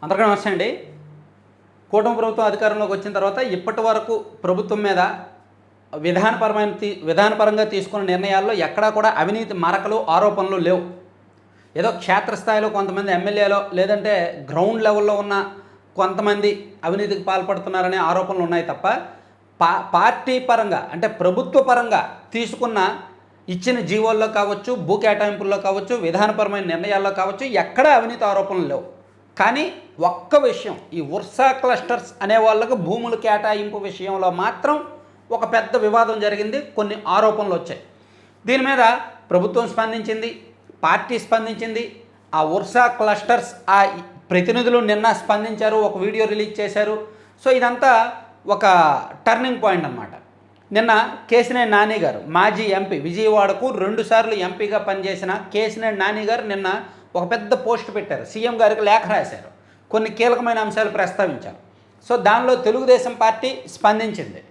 అందరికీ నమస్తే అండి. కూటమి ప్రభుత్వం అధికారంలోకి వచ్చిన తర్వాత ఇప్పటి వరకు ప్రభుత్వం మీద విధానపరంగా తీసుకున్న నిర్ణయాల్లో ఎక్కడా కూడా అవినీతి మరకలు ఆరోపణలు లేవు. ఏదో క్షేత్రస్థాయిలో కొంతమంది ఎమ్మెల్యేలో లేదంటే గ్రౌండ్ లెవెల్లో ఉన్న కొంతమంది అవినీతికి పాల్పడుతున్నారనే ఆరోపణలు ఉన్నాయి తప్ప పార్టీ పరంగా అంటే ప్రభుత్వ పరంగా తీసుకున్న ఇచ్చిన జీవోల్లో కావచ్చు, భూ కేటాయింపుల్లో కావచ్చు, విధానపరమైన నిర్ణయాల్లో కావచ్చు ఎక్కడా అవినీతి ఆరోపణలు లేవు. కానీ ఒక్క విషయం, ఈ వర్సా క్లస్టర్స్ అనే వాళ్ళకు భూముల కేటాయింపు విషయంలో మాత్రం ఒక పెద్ద వివాదం జరిగింది, కొన్ని ఆరోపణలు వచ్చాయి. దీని మీద ప్రభుత్వం స్పందించింది, పార్టీ స్పందించింది, ఆ వర్సా క్లస్టర్స్ ఆ ప్రతినిధులు నిన్న స్పందించారు, ఒక వీడియో రిలీజ్ చేశారు. సో ఇదంతా ఒక టర్నింగ్ పాయింట్ అన్నమాట. నిన్న కేశినేని నాని గారు, మాజీ ఎంపీ, విజయవాడకు 2 సార్లు ఎంపీగా పనిచేసిన కేశినేని నాని గారు నిన్న ఒక పెద్ద పోస్ట్ పెట్టారు, సీఎం గారికి లేఖ రాశారు, కొన్ని కీలకమైన అంశాలు ప్రస్తావించారు. సో దానిలో తెలుగుదేశం పార్టీ స్పందించింది.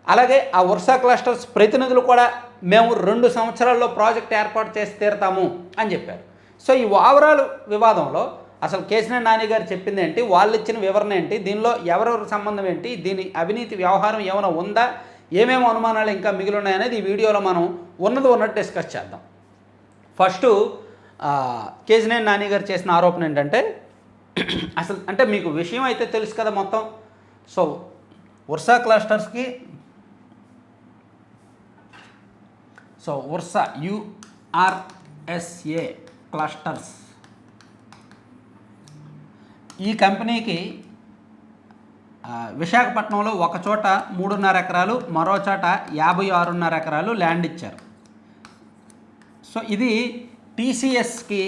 అలాగే ఆ వర్సా క్లస్టర్స్ ప్రతినిధులు కూడా మేము 2 సంవత్సరాల్లో ప్రాజెక్ట్ ఏర్పాటు చేసి తీరుతాము అని చెప్పారు. సో ఈ ఓవరాల్ వివాదంలో అసలు కేశినేని నాని గారు చెప్పింది ఏంటి, వాళ్ళు ఇచ్చిన వివరణ ఏంటి, దీనిలో ఎవరెవరి సంబంధం ఏంటి, దీని అవినీతి వ్యవహారం ఏమైనా ఉందా, ఏమేమి అనుమానాలు ఇంకా మిగిలి ఉన్నాయనేది ఈ వీడియోలో మనం ఉన్నట్టు డిస్కస్ చేద్దాం. ఫస్ట్ కేశినేని నాని గారు చేసిన ఆరోపణ ఏంటంటే, అసలు అంటే మీకు విషయం అయితే తెలుసు కదా మొత్తం. సో వర్సా క్లస్టర్స్కి వర్సా URSA క్లస్టర్స్ ఈ కంపెనీకి విశాఖపట్నంలో ఒక చోట 3.5 ఎకరాలు, మరో చోట 56.5 ఎకరాలు ల్యాండ్ ఇచ్చారు. సో ఇది TCSకి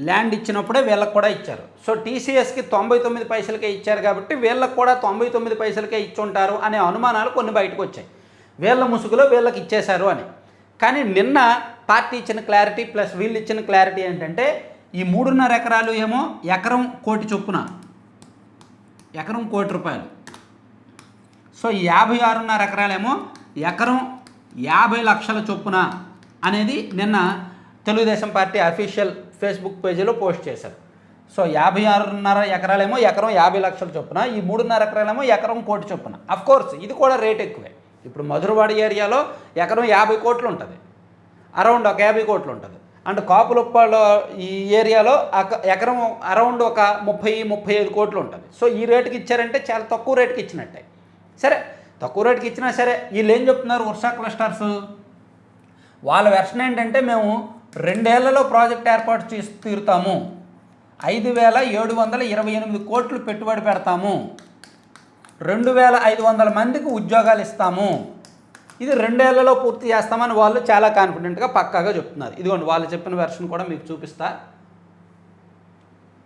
ల్యాండ్ ఇచ్చినప్పుడే వీళ్ళకి కూడా ఇచ్చారు. సో TCSకి 99 పైసలకే ఇచ్చారు కాబట్టి వీళ్ళకి కూడా 99 పైసలకే ఇచ్చుంటారు అనే అనుమానాలు కొన్ని బయటకు వచ్చాయి, వీళ్ళ ముసుగులో వీళ్ళకి ఇచ్చేశారు అని. కానీ నిన్న పార్టీ ఇచ్చిన క్లారిటీ ప్లస్ వీళ్ళు ఇచ్చిన క్లారిటీ ఏంటంటే, ఈ 3.5 ఎకరాలు ఏమో ఎకరం కోటి చొప్పున, ఎకరం కోటి రూపాయలు. సో 56.5 ఎకరాలేమో ఎకరం 50 లక్షల చొప్పున అనేది నిన్న తెలుగుదేశం పార్టీ అఫీషియల్ ఫేస్బుక్ పేజీలో పోస్ట్ చేశారు. సో 56.5 ఎకరాలేమో ఎకరం 50 లక్షల చొప్పున, ఈ 3.5 ఎకరాలేమో ఎకరం కోటి చొప్పున. అఫ్కోర్స్ ఇది కూడా రేట్ ఎక్కువే. ఇప్పుడు మధురవాడ ఏరియాలో ఎకరం 50 కోట్లు ఉంటుంది, అరౌండ్ ఒక 50 కోట్లు ఉంటుంది. అండ్ కాపులుప్పలో ఈ ఏరియాలో ఎకరం అరౌండ్ ఒక 30-35 కోట్లు ఉంటుంది. సో ఈ రేటుకి ఇచ్చారంటే చాలా తక్కువ రేటుకి ఇచ్చినట్టే. సరే, తక్కువ రేటుకి ఇచ్చినా సరే వీళ్ళు ఏం చెప్తున్నారు, వర్సా క్లస్టర్స్ వాళ్ళ వెర్షన్ ఏంటంటే, మేము 2 ఏళ్లలో ప్రాజెక్ట్ ఏర్పాటు చేసి తీరుతాము, 5,728 కోట్లు పెట్టుబడి పెడతాము, 2,500 మందికి ఉద్యోగాలు ఇస్తాము, ఇది 2 ఏళ్లలో పూర్తి చేస్తామని వాళ్ళు చాలా కాన్ఫిడెంట్గా పక్కాగా చెప్తున్నారు. ఇదిగోండి వాళ్ళు చెప్పిన వెర్షన్ కూడా మీకు చూపిస్తా.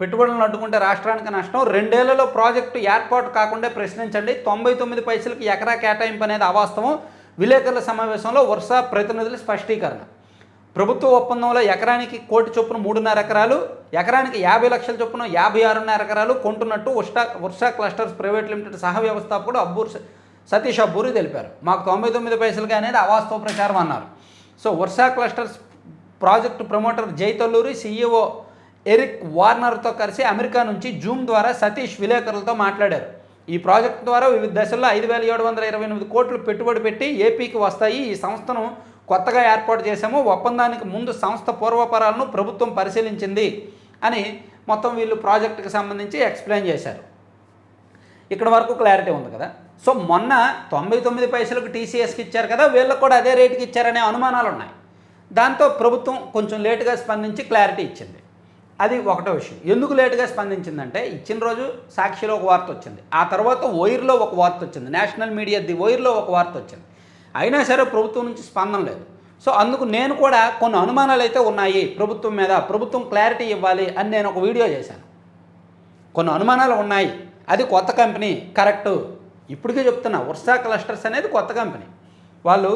పెట్టుబడులను అడ్డుకుంటే రాష్ట్రానికి నష్టం, 2 ఏళ్లలో ప్రాజెక్టు ఏర్పాటు కాకుండా ప్రశ్నించండి, 99 పైసలకి ఎకరా కేటాయింపు అనేది అవాస్తవం, విలేకరుల సమావేశంలో వర్సా ప్రతినిధుల స్పష్టీకరణ. ప్రభుత్వ ఒప్పందంలో ఎకరానికి కోటి చొప్పున 3.5 ఎకరాలు, ఎకరానికి 50 లక్షల చొప్పున 56.5 ఎకరాలు కొంటున్నట్టు వర్సా క్లస్టర్స్ ప్రైవేట్ లిమిటెడ్ సహ వ్యవస్థాపకుడు సతీష్ అబ్బూరి తెలిపారు. మాకు 99 పైసలకి అనేది అవాస్తవ ప్రచారం అన్నారు. So Ursa clusters project promoter Jaitalluri, CEO Eric వార్నర్తో కలిసి అమెరికా నుంచి జూమ్ ద్వారా సతీష్ విలేకరులతో మాట్లాడారు. ఈ ప్రాజెక్టు ద్వారా వివిధ దశల్లో 5,728 కోట్లు పెట్టుబడి పెట్టి ఏపీకి వస్తాయి, ఈ సంస్థను కొత్తగా ఏర్పాటు చేశాము, ఒప్పందానికి ముందు సంస్థ పూర్వపరాలను ప్రభుత్వం పరిశీలించింది అని మొత్తం వీళ్ళు ప్రాజెక్టుకి సంబంధించి ఎక్స్ప్లెయిన్ చేశారు. ఇక్కడ వరకు క్లారిటీ ఉంది కదా. సో మొన్న 99 పైసలకు TCSకి ఇచ్చారు కదా, వీళ్ళకి కూడా అదే రేటుకి ఇచ్చారనే అనుమానాలు ఉన్నాయి. దాంతో ప్రభుత్వం కొంచెం లేటుగా స్పందించి క్లారిటీ ఇచ్చింది. అది ఒకటో విషయం. ఎందుకు లేటుగా స్పందించిందంటే, ఇచ్చిన రోజు సాక్షిలో ఒక వార్త వచ్చింది, ఆ తర్వాత వైర్లో ఒక వార్త వచ్చింది, నేషనల్ మీడియా వైర్లో ఒక వార్త వచ్చింది. అయినా సరే ప్రభుత్వం నుంచి స్పందన లేదు. సో అందుకు నేను కూడా కొన్ని అనుమానాలు అయితే ఉన్నాయి ప్రభుత్వం మీద, ప్రభుత్వం క్లారిటీ ఇవ్వాలి అని నేను ఒక వీడియో చేశాను. కొన్ని అనుమానాలు ఉన్నాయి, అది కొత్త కంపెనీ కరెక్టు. ఇప్పటికే చెప్తున్నా, వర్సా క్లస్టర్స్ అనేది కొత్త కంపెనీ, వాళ్ళు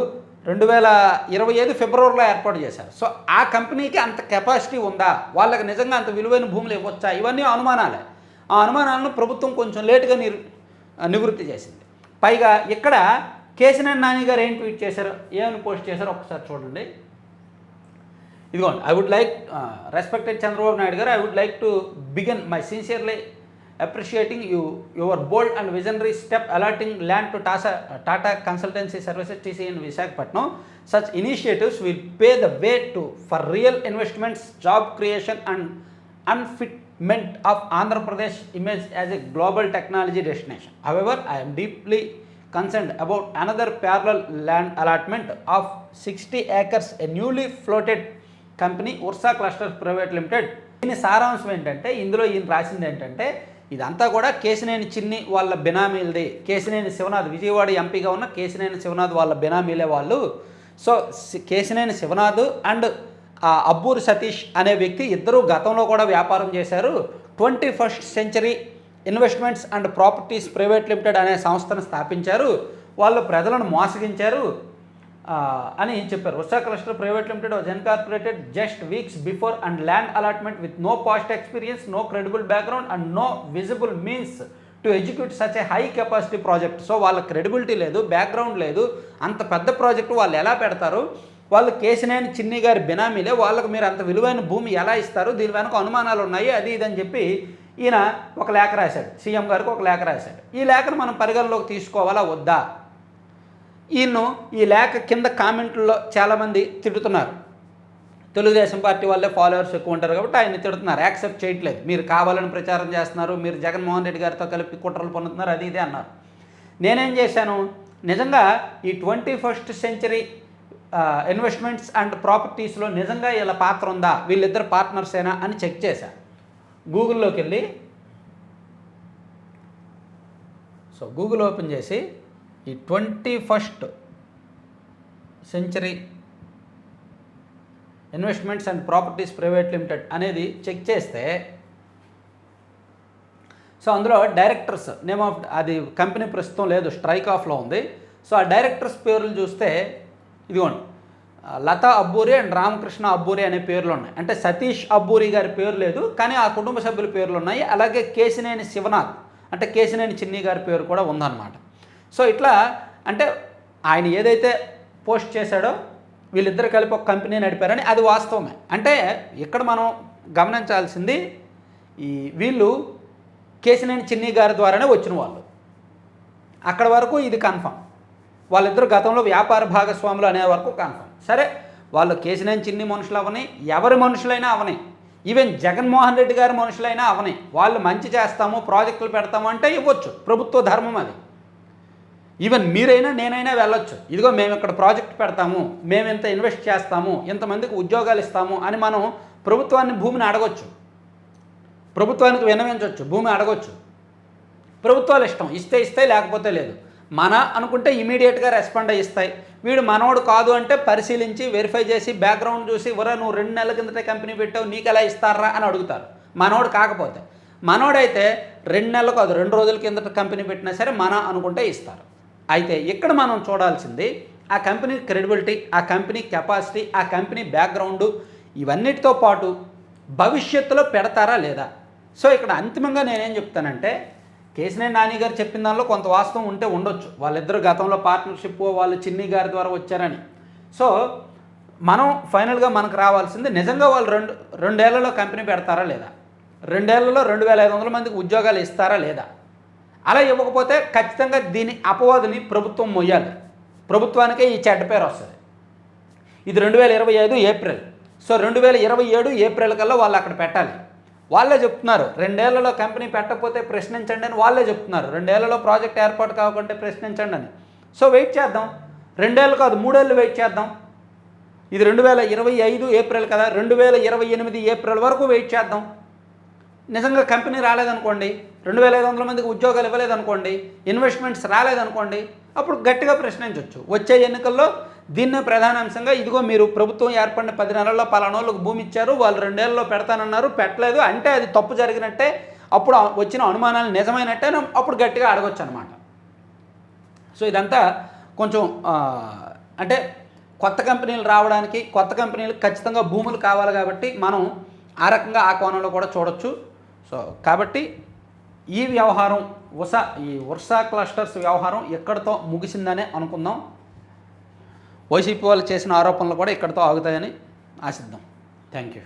2025 ఫిబ్రవరిలో ఏర్పాటు చేశారు. సో ఆ కంపెనీకి అంత కెపాసిటీ ఉందా, వాళ్ళకి నిజంగా అంత విలువైన భూములు ఇవ్వచ్చా, ఇవన్నీ అనుమానాలే. ఆ అనుమానాలను ప్రభుత్వం కొంచెం లేటుగా నివృత్తి చేసింది. పైగా ఇక్కడ కేశినేని నాని గారు ఏం ట్వీట్ చేశారో, ఏమని పోస్ట్ చేశారో ఒకసారి చూడండి. ఇదిగోండి, I would like respected Chandrababu Naidu garu, I would like to begin my sincerely appreciating your bold and visionary step allotting land to Tata Consultancy Services TC in Visakhapatnam. Such initiatives will pave the way for real investments, job creation and unfitment of Andhra Pradesh image as a global technology destination. However, I am deeply concerned about another parallel land allotment of 60 acres, a newly floated company, Ursa Clusters Private Limited. దీని సారాంశం ఏంటంటే, ఇందులో ఈయన రాసింది ఏంటంటే, ఇదంతా కూడా కేశినేని చిన్ని వాళ్ళ బినామీలది. కేశినేని శివనాథ్, విజయవాడ ఎంపీగా ఉన్న కేశినేని శివనాథ్ వాళ్ళ బినామీలే వాళ్ళు. సో కేశినేని శివనాథ్ అండ్ అబ్బూరి సతీష్ అనే వ్యక్తి ఇద్దరు గతంలో కూడా వ్యాపారం చేశారు. 21st Century investments and properties private limited అనే సంస్థను స్థాపించారు. వాళ్ళు ప్రజలను మోసగించారు అని చెప్పారు. Ursa cluster private limited was incorporated just weeks before and land allotment with no past experience, no credible background and no visible means to execute such a high capacity project. So వాళ్ళ credibility లేదు, background లేదు, అంత పెద్ద project వాళ్ళు ఎలా పెడతారు? వాళ్ళు కేశినేని చిన్ని గారి బినామీలే, వాళ్ళకు మీరు అంత విలువైన భూమి ఎలా ఇస్తారు? దీని వెనక అనుమానాలు ఉన్నాయి, అది ఇదని చెప్పి ఈయన ఒక లేఖ రాశాడు, సీఎం గారికి ఒక లేఖ రాశాడు. ఈ లేఖను మనం పరిగణలోకి తీసుకోవాలా వద్దా? ఈయన్ను ఈ లేఖ కింద కామెంట్లో చాలామంది తిడుతున్నారు. తెలుగుదేశం పార్టీ వాళ్ళే ఫాలోవర్స్ ఎక్కువ ఉంటారు కాబట్టి ఆయన తిడుతున్నారు, యాక్సెప్ట్ చేయట్లేదు, మీరు కావాలని ప్రచారం చేస్తున్నారు, మీరు జగన్మోహన్ రెడ్డి గారితో కలిపి కుట్రలు పొందుతున్నారు, అది ఇదే అన్నారు. నేనేం చేశాను, నిజంగా ఈ 21st Century ఇన్వెస్ట్మెంట్స్ అండ్ ప్రాపర్టీస్లో నిజంగా ఇలా పాత్ర ఉందా, వీళ్ళిద్దరు పార్ట్నర్సేనా అని చెక్ చేశాను. గూగుల్లోకి వెళ్ళి గూగుల్ ఓపెన్ చేసి ఈ 21st Century investments and properties private limited అనేది చెక్ చేస్తే అందులో డైరెక్టర్స్ నేమ్ ఆఫ్, అది కంపెనీ ప్రస్తుతం లేదు, స్ట్రైక్ ఆఫ్లో ఉంది. ఆ డైరెక్టర్స్ పేర్లు చూస్తే ఇదిగోండి, లతా అబ్బూరి అండ్ రామకృష్ణ అబ్బూరి అనే పేర్లు ఉన్నాయి. అంటే సతీష్ అబ్బూరి గారి పేరు లేదు, కానీ ఆ కుటుంబ సభ్యుల పేర్లు ఉన్నాయి. అలాగే కేశినేని శివనాథ్ అంటే కేశినేని చిన్ని గారి పేరు కూడా ఉందన్నమాట. ఇట్లా అంటే ఆయన ఏదైతే పోస్ట్ చేశాడో వీళ్ళిద్దరు కలిపి ఒక కంపెనీ నడిపారని అది వాస్తవమే. అంటే ఇక్కడ మనం గమనించాల్సింది, వీళ్ళు కేశినేని చిన్ని గారి ద్వారానే వచ్చిన వాళ్ళు, అక్కడ వరకు ఇది కన్ఫర్మ్. వాళ్ళిద్దరు గతంలో వ్యాపార భాగస్వాములు అనే వరకు కన్ఫర్మ్. సరే, వాళ్ళు కేశినేని చిన్ని మనుషులు అవని, ఎవరి మనుషులైనా అవని, ఈవెన్ జగన్మోహన్ రెడ్డి గారి మనుషులైనా అవని, వాళ్ళు మంచి చేస్తాము, ప్రాజెక్టులు పెడతాము అంటే ఇవ్వచ్చు, ప్రభుత్వ ధర్మం అది. ఈవెన్ మీరైనా నేనైనా వెళ్ళొచ్చు, ఇదిగో మేము ఇక్కడ ప్రాజెక్ట్ పెడతాము, మేము ఇంత ఇన్వెస్ట్ చేస్తాము, ఇంతమందికి ఉద్యోగాలు ఇస్తాము అని మనం ప్రభుత్వాన్ని భూమిని అడగొచ్చు, ప్రభుత్వానికి విన్నవించవచ్చు, భూమి అడగొచ్చు. ప్రభుత్వాలు ఇష్టం, ఇస్తే లేకపోతే లేదు. మన అనుకుంటే ఇమీడియట్గా రెస్పాండ్ ఇస్తాయి. వీడు మనోడు కాదు అంటే పరిశీలించి వెరిఫై చేసి బ్యాక్గ్రౌండ్ చూసి, వరా నువ్వు 2 నెలల కిందటే కంపెనీ పెట్టావు, నీకు ఎలా ఇస్తారా అని అడుగుతారు. మనోడు కాకపోతే, మనోడైతే 2 నెలలు కాదు 2 రోజుల కిందట కంపెనీ పెట్టినా సరే మన అనుకుంటే ఇస్తారు. అయితే ఇక్కడ మనం చూడాల్సింది ఆ కంపెనీ క్రెడిబిలిటీ, ఆ కంపెనీ కెపాసిటీ, ఆ కంపెనీ బ్యాక్గ్రౌండు, ఇవన్నిటితో పాటు భవిష్యత్తులో పెడతారా లేదా. ఇక్కడ అంతిమంగా నేనేం చెప్తానంటే, కేశినేని నాని గారు చెప్పిన దానిలో కొంత వాస్తవం ఉంటే ఉండొచ్చు, వాళ్ళిద్దరు గతంలో పార్ట్నర్షిప్ వాళ్ళు చిన్ని గారి ద్వారా వచ్చారని. మనం ఫైనల్గా మనకు రావాల్సింది, నిజంగా వాళ్ళు 2 ఏళ్లలో కంపెనీ పెడతారా లేదా, 2 ఏళ్లలో 2500 మందికి ఉద్యోగాలు ఇస్తారా లేదా. అలా ఇవ్వకపోతే ఖచ్చితంగా దీని అపవాదుని ప్రభుత్వం మొయ్యాలి, ప్రభుత్వానికే ఈ చెడ్డ పేరు వస్తుంది. ఇది 2025 ఏప్రిల్. 2027 ఏప్రిల్ కల్లా వాళ్ళు అక్కడ పెట్టాలి. వాళ్ళే చెప్తున్నారు 2 ఏళ్లలో కంపెనీ పెట్టకపోతే ప్రశ్నించండి అని వాళ్ళే చెప్తున్నారు. 2 ఏళ్లలో ప్రాజెక్ట్ ఏర్పాటు కాకుంటే ప్రశ్నించండి అని. వెయిట్ చేద్దాం, 2 ఏళ్ళు కాదు 3 ఏళ్ళు వెయిట్ చేద్దాం. ఇది 2025 ఏప్రిల్ కదా, 2028 ఏప్రిల్ వరకు వెయిట్ చేద్దాం. నిజంగా కంపెనీ రాలేదనుకోండి, 2500 మందికి ఉద్యోగాలు ఇవ్వలేదనుకోండి, ఇన్వెస్ట్మెంట్స్ రాలేదనుకోండి, అప్పుడు గట్టిగా ప్రశ్నించవచ్చు. వచ్చే ఎన్నికల్లో దీన్నే ప్రధాన అంశంగా, ఇదిగో మీరు ప్రభుత్వం ఏర్పడిన 10 నెలల్లో పలానోళ్ళకు భూమి ఇచ్చారు, వాళ్ళు 2 ఏళ్లలో పెడతానన్నారు, పెట్టలేదు అంటే అది తప్పు జరిగినట్టే, అప్పుడు వచ్చిన అనుమానాలు నిజమైనట్టే, అప్పుడు గట్టిగా అడగొచ్చు అనమాట. ఇదంతా కొంచెం అంటే కొత్త కంపెనీలు రావడానికి, కొత్త కంపెనీలకు ఖచ్చితంగా భూములు కావాలి కాబట్టి మనం ఆ రకంగా ఆ కోణంలో కూడా చూడొచ్చు. కాబట్టి ఈ వ్యవహారం ఈ ఉర్సా క్లస్టర్స్ వ్యవహారం ఎక్కడితో ముగిసిందనే అనుకుందాం. వైసీపీ వాళ్ళు చేసిన ఆరోపణలు కూడా ఇక్కడితో ఆగుతాయని ఆశిద్దాం. Thank you.